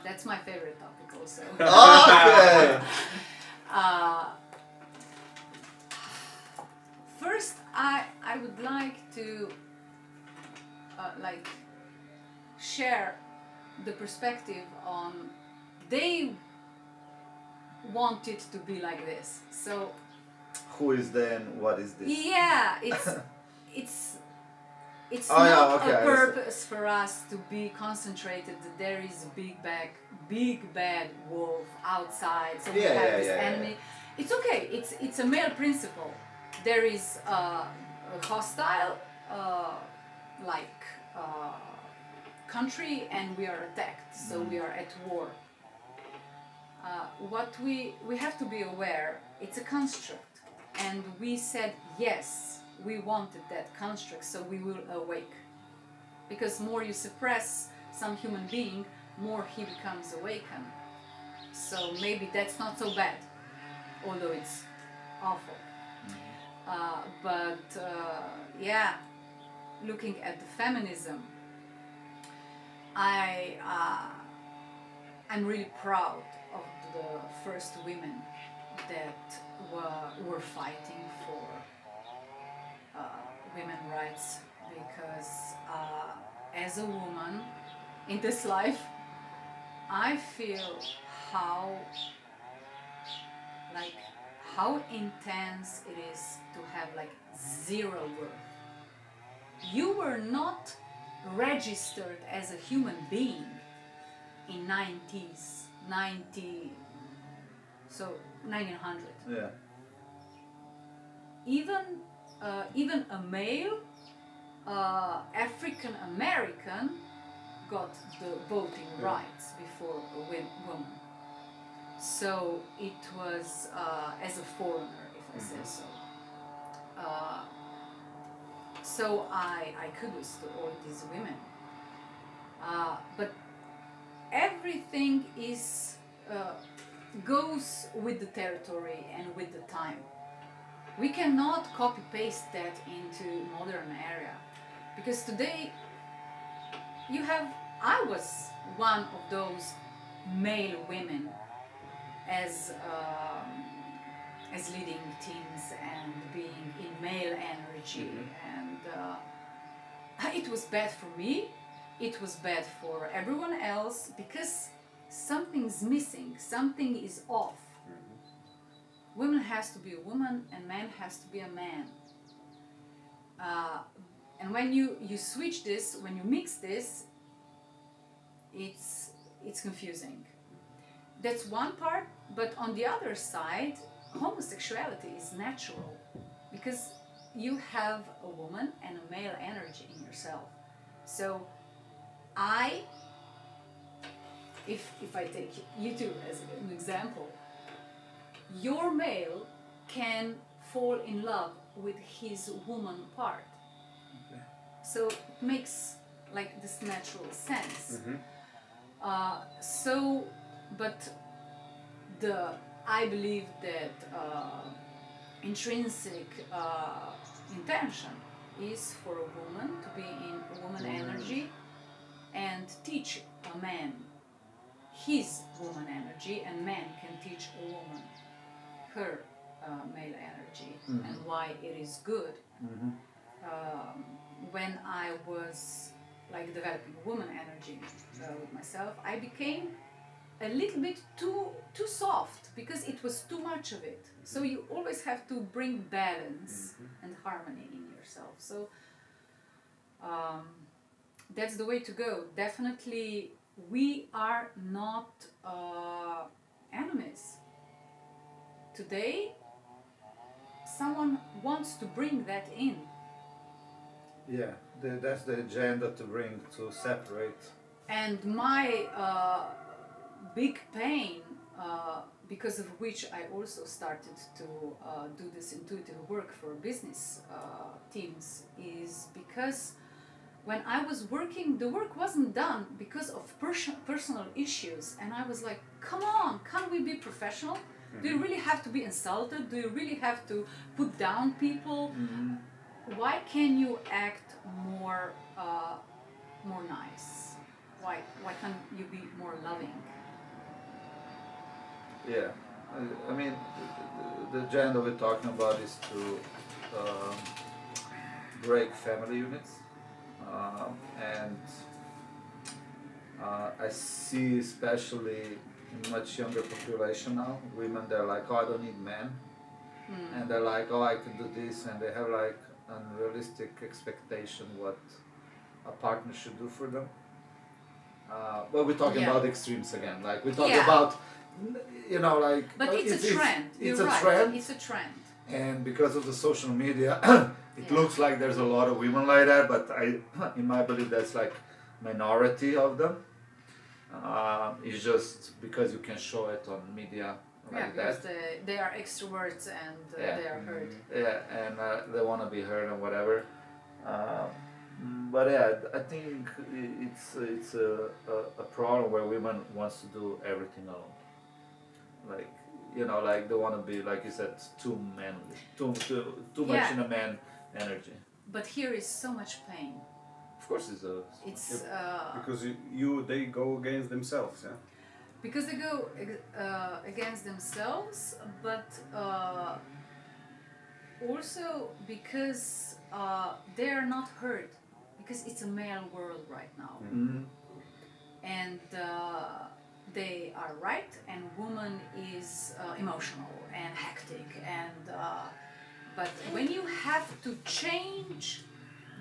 That's my favorite topic also. Okay. First, I would like to share the perspective on they want it to be like this. So Who is then? What is this? yeah, it's Oh, yeah, not okay, I a understand. purpose for us to be concentrated that there is a big bad wolf outside, so we Yeah, have yeah, this yeah, enemy. It's okay. It's a male principle. There is a hostile country, and we are attacked. So we are at war. What we have to be aware, it's a construct, and we said yes, we wanted that construct, so we will awake. Because more you suppress some human being, more he becomes awakened. So maybe that's not so bad, although it's awful. Yeah, looking at the feminism, I'm really proud of the first women that were fighting for women's rights, because as a woman in this life, I feel how intense it is to have zero worth. You were not registered as a human being in 1900. Yeah. Even a male African American got the voting rights before a woman. So it was as a foreigner, if I say so. So I kudos to all these women. But everything goes with the territory and with the time. We cannot copy paste that into modern era, because today I was one of those male women as leading teams and being in male energy, and it was bad for me, it was bad for everyone else, because something's missing, something is off. Woman has to be a woman and man has to be a man. And when you switch this, when you mix this, it's confusing. That's one part, but on the other side, homosexuality is natural, because you have a woman and a male energy in yourself. So if I take you two as an example, your male can fall in love with his woman part. Okay. So it makes this natural sense. But I believe that intrinsic intention is for a woman to be in a woman energy and teach a man his woman energy, and man can teach a woman her male energy and why it is good. When I was developing woman energy with myself, I became a little bit too soft, because it was too much of it. So you always have to bring balance and harmony in yourself. So that's the way to go. Definitely, we are not enemies. Today, someone wants to bring that in. Yeah, that's the agenda to separate. And my big pain, because of which I also started to do this intuitive work for business teams, is because when I was working, the work wasn't done because of personal issues. And I was like, come on, can't we be professional? Do you really have to be insulted? Do you really have to put down people? Why can you act more nice? Why can't you be more loving? Yeah, I mean, the agenda we're talking about is to um, break family units, and I see especially in much younger population now, women they're like, oh, I don't need men, and they're like, oh, I can do this, and they have like unrealistic expectation what a partner should do for them. But we're talking about extremes again. Like we're talking about, like. But it's a trend. It's You're a right. trend. It's a trend. And because of the social media, it looks like there's a lot of women like that. But in my belief, that's like minority of them. It's just because you can show it on media like because that. they are extroverts and they are heard. Yeah, and they want to be heard and whatever. But yeah, I think it's a problem where women wants to do everything alone. Like like they want to be, like you said, too manly, too much in a man energy. But here is so much pain. Of course, it's because they go against themselves, yeah. Because they go against themselves, but also because they are not heard. Because it's a male world right now, and they are right, and woman is emotional and hectic, and but when you have to change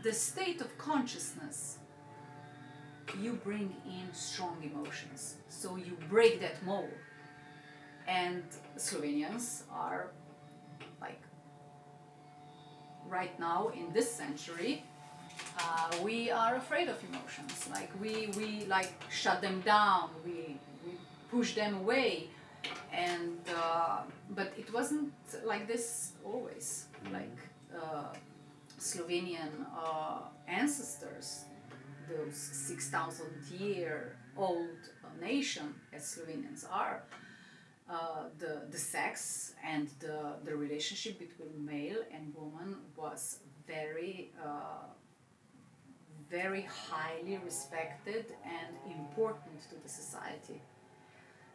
the state of consciousness, you bring in strong emotions, so you break that mold. And Slovenians are like right now in this century. We are afraid of emotions. Like we like shut them down. We push them away, and but it wasn't like this always. Like Slovenian ancestors, those 6,000-year-old nation as Slovenians are, the sex and the relationship between male and woman was very very highly respected and important to the society.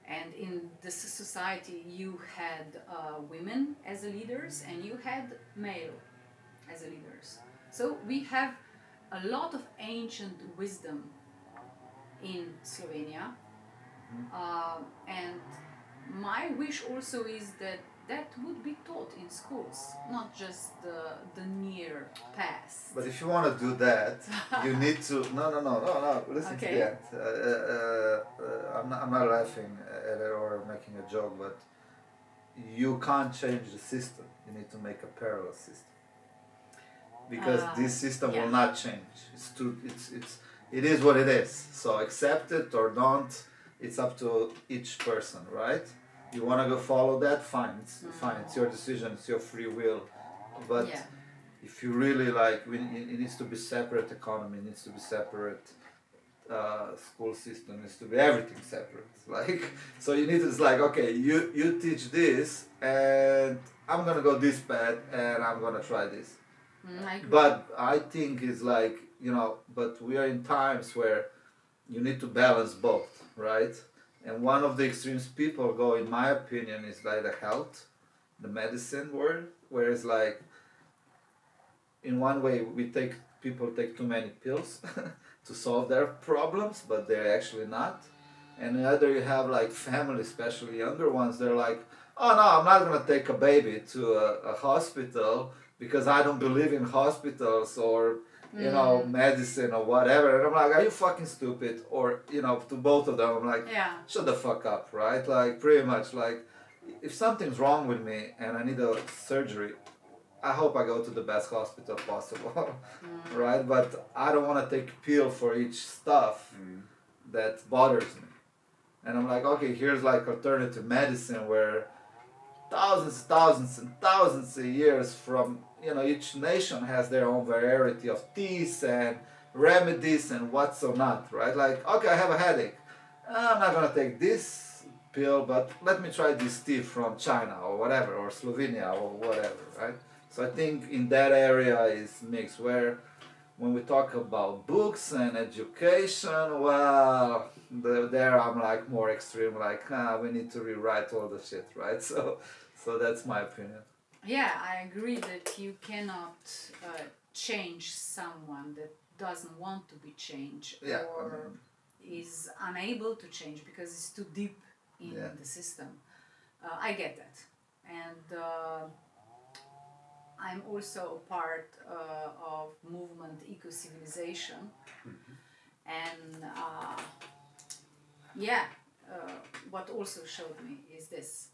And in this society you had women as leaders and you had male as leaders. So we have a lot of ancient wisdom in Slovenia, and my wish also is that would be taught in schools, not just the near past. But if you want to do that, you need to. No. Listen to that. I'm not laughing at it or making a joke, but you can't change the system. You need to make a parallel system. Because this system will not change. It is what it is. So accept it or don't. It's up to each person, right? You want to go follow that? Fine. Fine. It's your decision. It's your free will. But if you really like, it needs to be separate economy. It needs to be separate school system. It needs to be everything separate. Like, so you need to. It's like, okay, you teach this, and I'm gonna go this path, and I'm gonna try this. But I think it's like, but we are in times where you need to balance both, right? And one of the extremes people go, in my opinion, is like the health, the medicine world, where it's like, in one way, people take too many pills to solve their problems, but they're actually not. And the other, you have like family, especially younger ones, they're like, oh no, I'm not gonna take a baby to a hospital because I don't believe in hospitals or medicine or whatever. And I'm like, are you fucking stupid? Or, to both of them, I'm like, shut the fuck up, right? Like, pretty much, like, if something's wrong with me and I need a surgery, I hope I go to the best hospital possible, right? But I don't want to take a pill for each stuff that bothers me. And I'm like, okay, here's like alternative medicine where thousands of years from, each nation has their own variety of teas and remedies and what's or not, right? Like, okay, I have a headache. I'm not gonna take this pill, but let me try this tea from China or whatever, or Slovenia or whatever, right? So I think in that area is mixed, where when we talk about books and education, well, there I'm like more extreme, like we need to rewrite all the shit, right? So that's my opinion. Yeah, I agree that you cannot change someone that doesn't want to be changed or is unable to change because it's too deep in the system. I get that. And I'm also a part of movement eco-civilization. And what also showed me is this.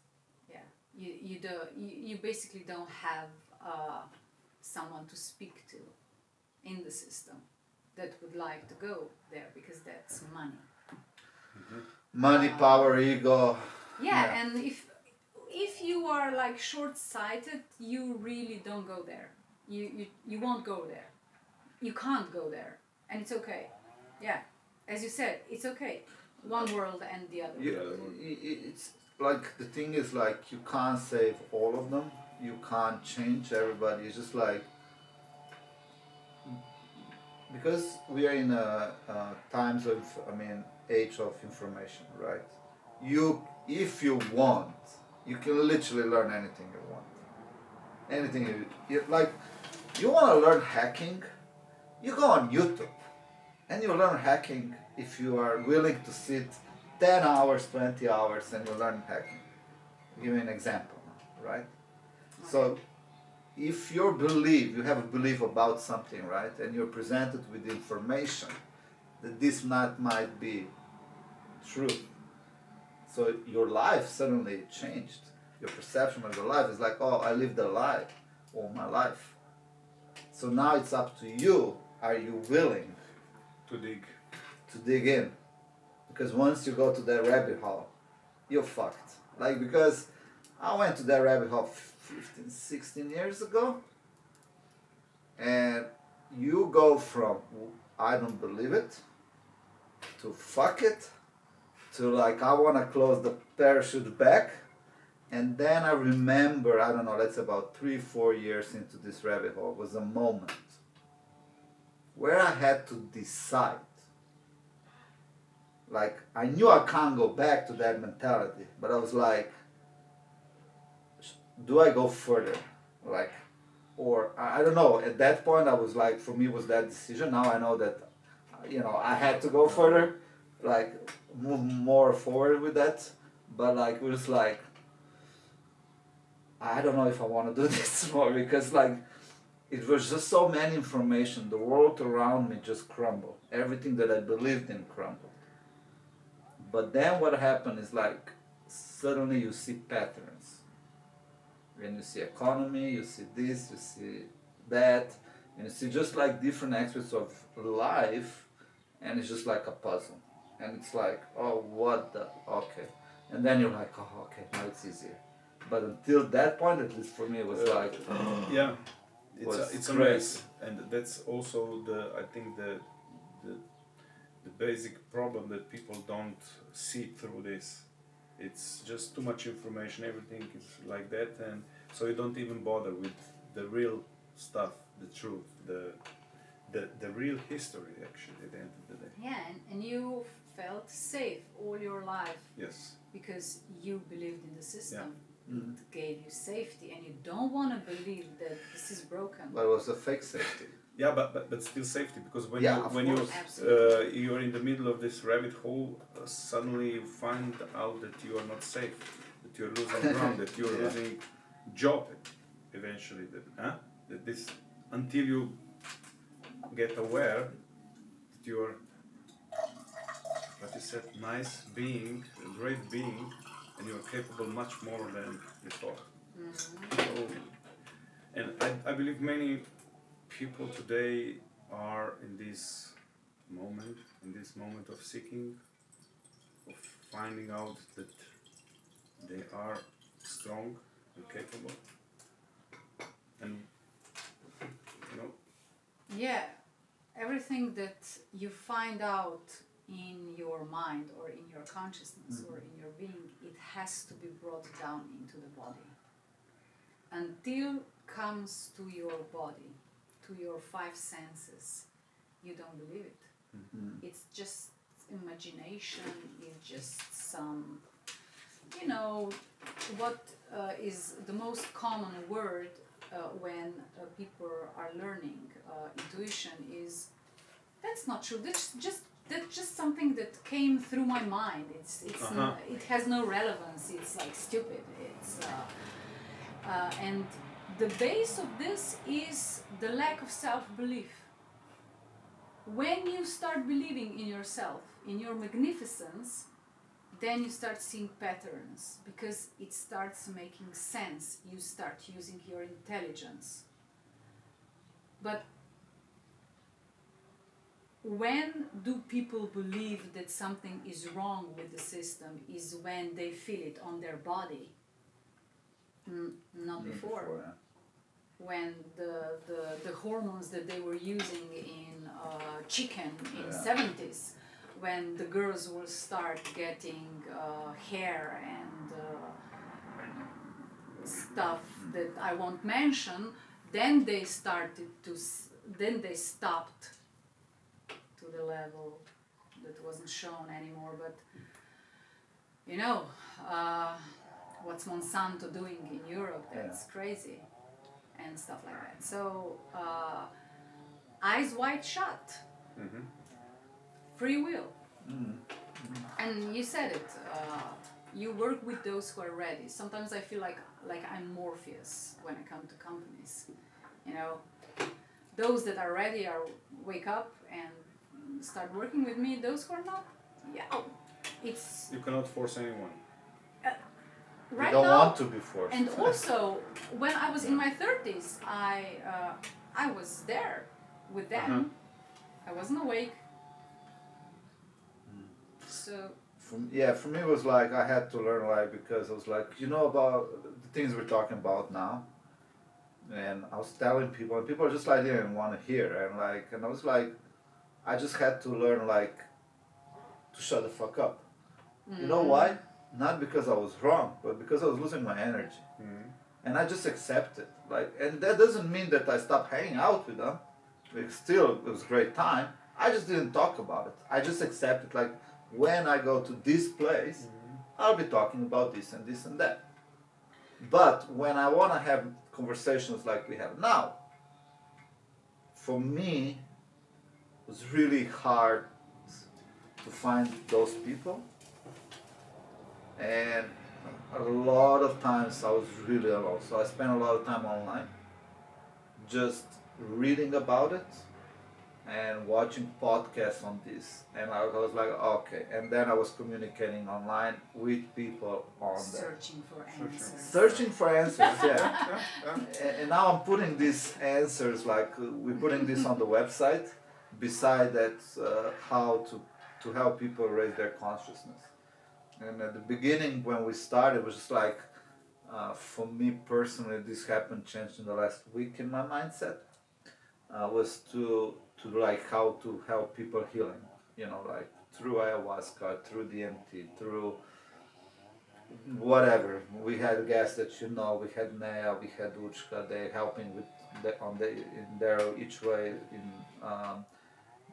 You basically don't have someone to speak to in the system that would like to go there because that's money. Money, power, ego. And if you are like short-sighted, you really don't go there. You won't go there. You can't go there, and it's okay. Yeah, as you said, it's okay. One world and the other. It's like the thing is like you can't save all of them. You can't change everybody. It's just like because we are in a times of age of information, right? If you want, you can literally learn anything you want. Anything you like. You want to learn hacking, you go on YouTube, and you learn hacking if you are willing to sit 10 hours, 20 hours, and you learn hacking. I'll give you an example, right? So, if you have a belief about something, right, and you're presented with information that this might be true, so your life suddenly changed. Your perception of your life is like, oh, I lived a lie all my life. So now it's up to you. Are you willing to dig in? Because once you go to that rabbit hole, you're fucked. Like, because I went to that rabbit hole 15, 16 years ago, and you go from I don't believe it to fuck it to like I want to close the parachute back. And then I remember, I don't know, let's say about 3-4 years into this rabbit hole was a moment where I had to decide. Like, I knew I can't go back to that mentality, but I was like, do I go further? Like, or I don't know, at that point I was like, for me was that decision. Now I know that, I had to go further, like, move more forward with that. But like, it was like, I don't know if I want to do this more because like it was just so many information. The world around me just crumbled. Everything that I believed in crumbled. But then what happened is like suddenly you see patterns. When you see economy, you see this, you see that, and you see just like different aspects of life, and it's just like a puzzle. And it's like, oh, okay. And then you're like, oh, okay, now it's easier. But until that point, at least for me, it was like it's a mess, and that's also I think the basic problem that people don't see through this. It's just too much information. Everything is like that, and so you don't even bother with the real stuff, the truth, the real history. Actually, at the end of the day. Yeah, and you felt safe all your life. Yes. Because you believed in the system. Yeah. It gave you safety, and you don't want to believe that this is broken. But it was a fake safety. Yeah, but still safety, because when you're in the middle of this rabbit hole, suddenly you find out that you are not safe, that you're losing ground, that you're losing job, eventually. That this until you get aware that you're, what you said, nice being, a great being, and you're capable much more than you thought. So, and I believe many people today are in this moment of seeking, of finding out that they are strong and capable, and Yeah, everything that you find out in your mind or in your consciousness or in your being, it has to be brought down into the body until comes to your body, to your 5 senses. you don't believe it. Mm-hmm. It's just imagination, it's just some, you know, what is the most common word when people are learning intuition is, that's not true, that's just something that came through my mind. It has no relevance. It's like stupid. It's and the base of this is the lack of self-belief. When you start believing in yourself, in your magnificence, then you start seeing patterns because it starts making sense. You start using your intelligence. But when do people believe that something is wrong with the system is when they feel it on their body. Not before. Yeah. When the hormones that they were using in chicken in Yeah. 70s, when the girls will start getting hair and stuff that I won't mention, then they stopped to the level that wasn't shown anymore. But you know, what's Monsanto doing in Europe? That's crazy, and stuff like that. So eyes wide shut, free will. And you said it. You work with those who are ready. Sometimes I feel like I'm Morpheus when I come to companies. You know, those that are ready are wake up and start working with me. Those who are not, it's. You cannot force anyone. Right you don't now, want to be forced. And also, when I was in my 30s, I was there with them. I wasn't awake. So. For me it was like I had to learn, like, because I was like, you know, about the things we're talking about now, and I was telling people, and people just like didn't want to hear, and I was like, I just had to learn, like, to shut the fuck up. You know why? Not because I was wrong, but because I was losing my energy, and I just accepted, like, and that doesn't mean that I stopped hanging out with them. Still, it was a great time. I just didn't talk about it. I just accepted, like, when I go to this place, I'll be talking about this and this and that. But when I want to have conversations like we have now, for me, it was really hard to find those people. And a lot of times I was really alone. So I spent a lot of time online, just reading about it and watching podcasts on this, and I was like, okay. And then I was communicating online with people on Searching for answers. Searching for answers, yeah. And now I'm putting these answers, like, we're putting this on the website. Beside that, how to help people raise their consciousness. And at the beginning, when we started, it was just like, for me personally, this changed in the last week in my mindset. Was to like how to help people healing, you know, like through ayahuasca, through DMT, through whatever. We had guests that you know, we had Nea, we had Uchka, they helping with in their each way.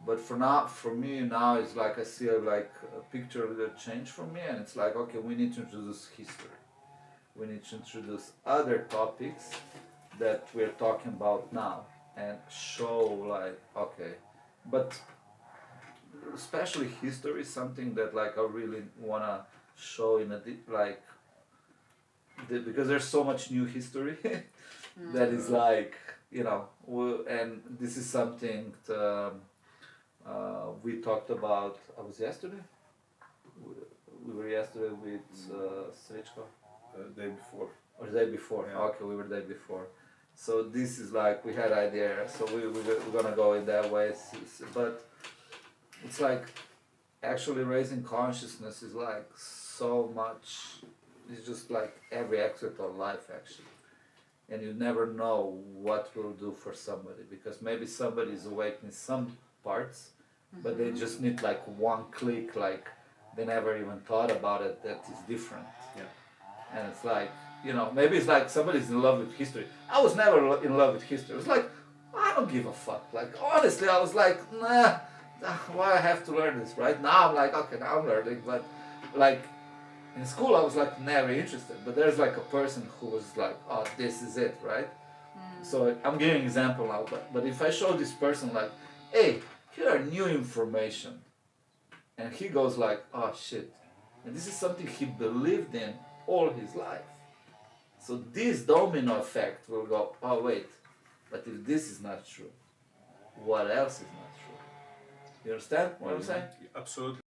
But for me now, it's like I see like a picture that changed for me, and it's like, okay, we need to introduce history. We need to introduce other topics that we're talking about now, and show, like, okay, but especially history is something that, like, I really wanna show in because there's so much new history that is like, you know, and this is something we talked about. I was yesterday. We were yesterday with Srečko. The day before. Or the day before. Yeah. Okay, we were the day before. So this is like, we had idea, so we're gonna go in that way, but it's like, actually raising consciousness is like so much, it's just like every aspect of life actually, and you never know what will do for somebody, because maybe somebody is awake in some parts, but they just need like one click, like they never even thought about it, that is different. Yeah. And it's like, you know, maybe it's like somebody's in love with history. I was never in love with history. It was like, I don't give a fuck. Like, honestly, I was like, nah, why I have to learn this, right? Now I'm like, okay, now I'm learning, but like, in school I was like never interested, but there's like a person who was like, oh, this is it, right? So I'm giving an example now, but if I show this person like, hey, here are new information, and he goes like, oh shit, and this is something he believed in all his life. So this domino effect will go, oh wait, but if this is not true, what else is not true? You understand what I'm saying? Absolutely.